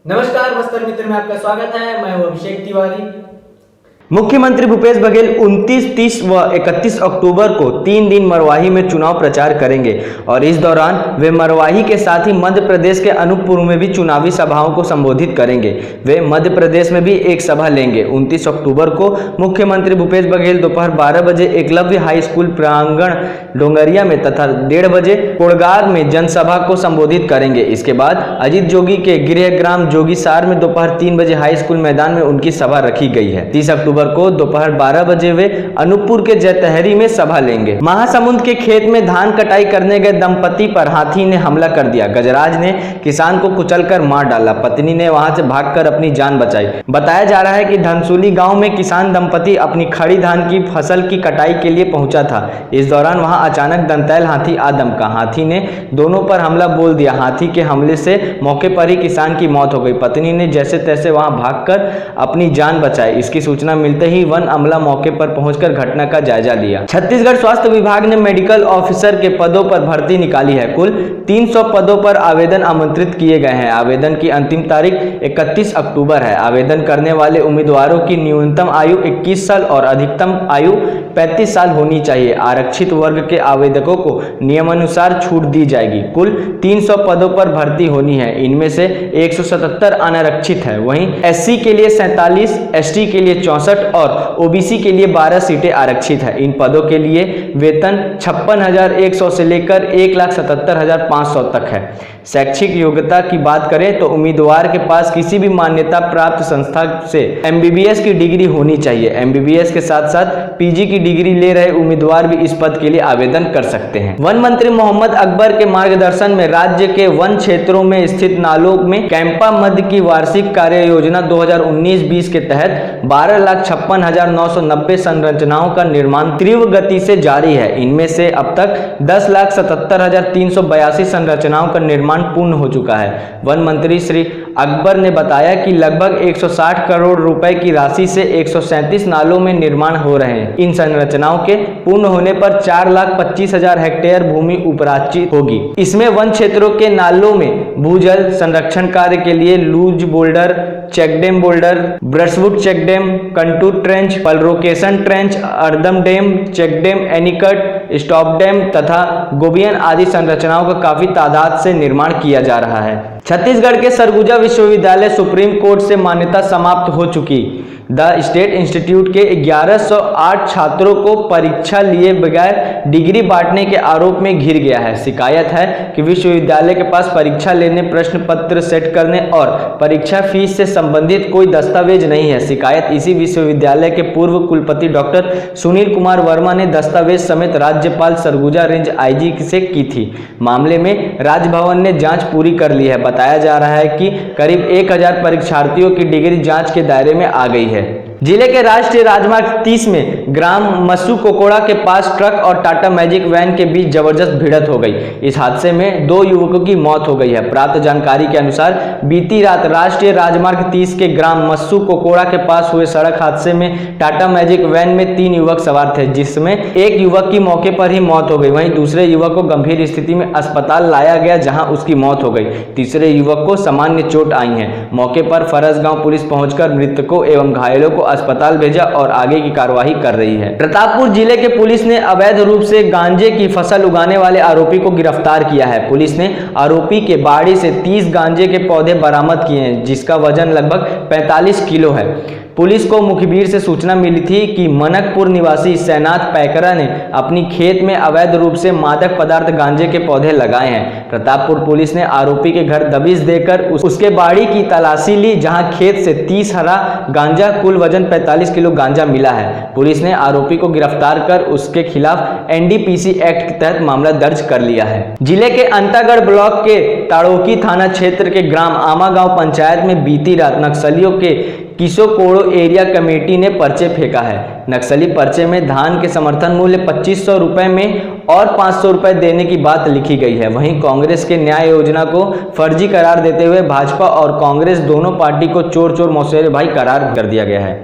नमस्कार बस्तर मित्र में आपका स्वागत है। मैं हूं अभिषेक तिवारी। मुख्यमंत्री भूपेश बघेल 29, 30 व 31 अक्टूबर को 3 दिन मरवाही में चुनाव प्रचार करेंगे और इस दौरान वे मरवाही के साथ ही मध्य प्रदेश के अनूपपुर में भी चुनावी सभाओं को संबोधित करेंगे। वे मध्य प्रदेश में भी एक सभा लेंगे। 29 अक्टूबर को मुख्यमंत्री भूपेश बघेल दोपहर 12 बजे एकलव्य हाई स्कूल प्रांगण डोंगरिया में तथा 1:30 बजे कोड़गार में जनसभा को संबोधित करेंगे। इसके बाद अजीत जोगी के गृहग्राम जोगीसार में दोपहर 3 बजे हाई स्कूल मैदान में उनकी सभा रखी गई है। 30 अक्टूबर को दोपहर 12 बजे वे अनूपपुर के जैतहरी में सभा लेंगे। महासमुंद के खेत में धान कटाई करने गए दंपति पर हाथी ने हमला कर दिया। गजराज ने किसान को कुचलकर मार डाला। पत्नी ने वहां से भागकर अपनी जान बचाई। बताया जा रहा है कि धनसुली गांव में किसान दंपति अपनी खड़ी धान की फसल की कटाई के लिए पहुंचा था। इस दौरान वहां अचानक दंतैल हाथी आ दमका। हाथी ने दोनों पर हमला बोल दिया। हाथी के हमले से मौके पर ही किसान की मौत हो गई। पत्नी ने जैसे तैसे वहां भागकर अपनी जान बचाई। इसकी सूचना मिलते ही वन अमला मौके पर पहुंचकर घटना का जायजा लिया। छत्तीसगढ़ स्वास्थ्य विभाग ने मेडिकल ऑफिसर के पदों पर भर्ती निकाली है। कुल 300 पदों पर आवेदन आमंत्रित किए गए हैं। आवेदन की अंतिम तारीख 31 अक्टूबर है। आवेदन करने वाले उम्मीदवारों की न्यूनतम आयु 21 साल और अधिकतम आयु 35 साल होनी चाहिए। आरक्षित वर्ग के आवेदकों को नियमानुसार छूट दी जाएगी। कुल 300 पदों पर भर्ती होनी है। इनमें से 177 अनारक्षित है। वहीं एससी के लिए 47, एसटी के लिए 64 और ओबीसी के लिए 12 सीटें आरक्षित है। इन पदों के लिए वेतन 56,100 से लेकर 1,77,500 तक है। शैक्षिक योग्यता की बात करें तो उम्मीदवार के पास किसी भी मान्यता प्राप्त संस्था से एमबीबीएस की डिग्री होनी चाहिए। एमबीबीएस के साथ साथ पीजी की डिग्री ले रहे उम्मीदवार भी इस पद के लिए आवेदन कर सकते हैं। वन मंत्री मोहम्मद अकबर के मार्गदर्शन में राज्य के वन क्षेत्रों में स्थित नालों में कैंपा मध्य की वार्षिक कार्य योजना 2019-20 के तहत 12,56,990 संरचनाओं का निर्माण तीव्र गति से जारी है। इनमें से अब तक 10,77,382 संरचनाओं का निर्माण पूर्ण हो चुका है। वन मंत्री श्री अकबर ने बताया कि लगभग 160 करोड़ रुपए की राशि से 137 नालों में निर्माण हो रहे हैं। इन संरचनाओं के पूर्ण होने पर 4,25,000 हेक्टेयर भूमि उपराचित होगी। इसमें वन क्षेत्रों के नालों में भूजल संरक्षण कार्य के लिए loose boulder, check dam boulder, brushwood check dam, contour trench, percolation trench, earthen dam, check dam, anicut, stop dam तथा गोबियन आदि संरचनाओं का काफी तादाद से निर्माण किया जा रहा है। छत्तीसगढ़ के सरगुजा विश्वविद्यालय सुप्रीम कोर्ट से मान्यता समाप्त हो चुकी। द स्टेट इंस्टीट्यूट के 1108 छात्रों को परीक्षा लिए बगैर डिग्री बांटने के आरोप में घिर गया है। शिकायत है कि विश्वविद्यालय के पास परीक्षा लेने, प्रश्न पत्र सेट करने और परीक्षा फीस से संबंधित कोई दस्तावेज नहीं है। शिकायत इसी विश्वविद्यालय के पूर्व कुलपति डॉक्टर सुनील कुमार वर्मा ने दस्तावेज समेत राज्यपाल सरगुजा रेंज आईजी से की थी। मामले में राजभवन ने जांच पूरी कर ली है। बताया जा रहा है कि करीब 1000 परीक्षार्थियों की डिग्री जांच के दायरे में आ गई है। जिले के राष्ट्रीय राजमार्ग 30 में ग्राम मस्सू कोकोड़ा के पास ट्रक और टाटा मैजिक वैन के बीच जबरदस्त भिड़ंत हो गई। इस हादसे में 2 युवकों की मौत हो गई है। प्राप्त जानकारी के अनुसार बीती रात राष्ट्रीय राजमार्ग 30 के ग्राम मस्सू कोकोड़ा के पास हुए सड़क हादसे में टाटा मैजिक वैन में 3 युवक सवार थे, जिसमें एक युवक की मौके पर ही मौत हो गई। वहीं दूसरे युवक को गंभीर स्थिति में अस्पताल लाया गया, जहां उसकी मौत हो गई। तीसरे युवक को सामान्य चोट आई है। मौके पर फरसगांव पुलिस पहुंचकर मृतकों एवं घायलों को अस्पताल भेजा और आगे की कार्रवाई कर रही है। प्रतापपुर जिले के पुलिस ने अवैध रूप से गांजे की फसल उगाने वाले आरोपी को गिरफ्तार किया है। पुलिस ने आरोपी के बाड़ी से 30 गांजे के पौधे बरामद किए हैं, जिसका वजन लगभग 45 किलो है। पुलिस को मुखबिर से सूचना मिली थी कि मनकपुर निवासी सैनाथ पैकरा ने अपनी खेत में अवैध रूप से मादक पदार्थ गांजे के पौधे लगाए हैं। प्रतापपुर पुलिस ने आरोपी के घर दबिश देकर उसके बाड़ी की तलाशी ली, जहां खेत से 30 हरा गांजा, कुल वजन 45 किलो गांजा मिला है। पुलिस ने आरोपी को गिरफ्तार कर उसके खिलाफ एनडीपीसी एक्ट के तहत मामला दर्ज कर लिया है। जिले के अंतागढ़ ब्लॉक के ताड़ोकी थाना क्षेत्र के ग्राम आमा गांव पंचायत में बीती रात नक्सलियों के किसो कोड़ो एरिया कमेटी ने पर्चे फेंका है। नक्सली पर्चे में धान के समर्थन मूल्य 2500 रुपए में और 500 रुपए देने की बात लिखी गई है। वहीं कांग्रेस के न्याय योजना को फर्जी करार देते हुए भाजपा और कांग्रेस दोनों पार्टी को चोर चोर मौसेरे भाई करार कर दिया गया है।